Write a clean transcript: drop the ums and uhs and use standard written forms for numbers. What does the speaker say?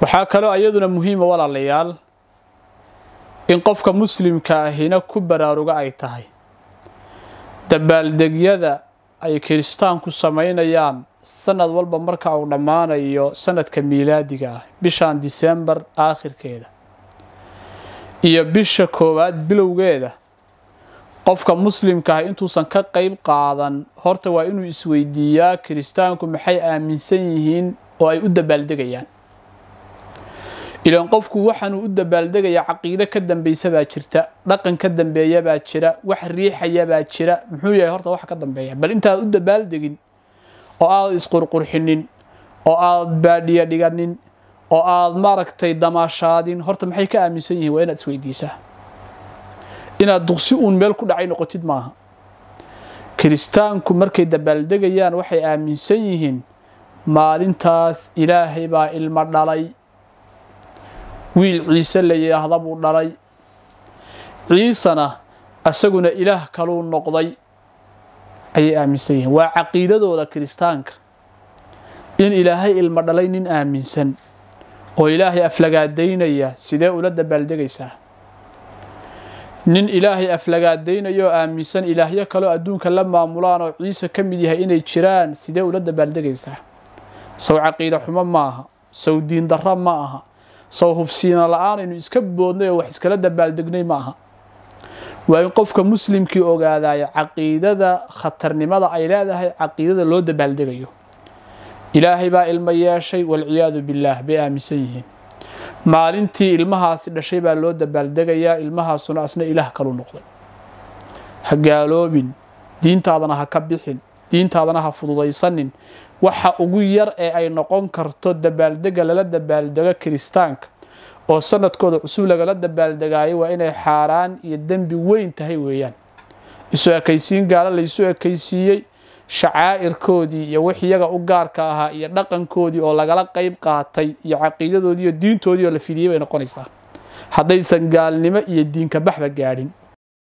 waxaa kaloo ayaduna muhiima walaalayaal in qofka muslimka ahina ku baraaruga ay tahay dabaaldegyada ay kiristaanku sameynayaan sanad walba marka uu dhammaanayo sanadka miilaadiga ah bishan December aakhirkeeda iyo bisha koowaad bilowgeeda qofka muslimka ah intuusan ka qayb qaadan horta waa inuu isweydiiyaa kiristaanku maxay aaminsan yihiin oo ay u dabaaldegayaan ilaan qofku waxaan u dabaaldegaya caqiido ka dambaysa baa jirta dhaqan ka dambeeya baa jira wax riixaya baa jira muxuu yahay horta wax ka dambeeya bal inta u dabaaldegin oo aad isqurqurxinin oo aad baadhiya dhiganin oo aad maaragtay damaashaadin horta maxay ka aaminsan yihiin waa inaad isweydiisaa inaad duqsi uun meel ku dhacay noqotid maaha kiristaanku markay dabaaldegayaan waxay aaminsan yihiin maalintaas ilaahay baa ilma dhalay wiil ciise la yiraahdo buu dhalay ciisana asaguna ilaah kaluu noqday ayay aaminsan yihiin waa caqiidadooda kiristaanka in ilaahay ilma dhalay nin aaminsan oo ilaahay aflagaadeynaya sidee ula dabaaldegaysaa nin ilaahay aflagaadeynayo aaminsan ilaahyo kale adduunka la maamulaan oo ciise ka mid yahay inay jiraan sidee ula dabaaldegaysaa saw caqiido xumo maaha saw diin darro ma aha saw hubsiina la'aan inuu iska boodnay oo wax iskala dabaaldegnay maaha waa in qofka muslimkii ogaadaya caqiidada khatarnimada ay leedahay caqiidada loo dabaaldegayo ilaahay baa ilma yeeshay wal ciyaadu billaah bay aaminsan yihiin maalintii ilmahaasi dhashay baa loo dabaaldegayaa ilmahaasuna asna ilaah kalu noqday ha gaaloobin diintaadana ha ka bixin diintaadana ha fududaysanin waxa ugu yar ee ay noqon karto dabaaldega lala dabaaldego kiristaanka oo sanadkooda cusub lagala dabaaldegaayo waa inay xaaraan iyo dembi weyn tahay weeyaan isu ekaysiin gaala la isu ekaysiiyey shacaa'irkoodii iyo wix iyaga u gaarka ahaa iyo dhaqankoodii oo lagala qayb qaatay iyo caqiidadoodii iyo diintoodii oo la fidiyay bay noqonaysaa haddaysan gaalnimo iyo diinka baxba gaadhin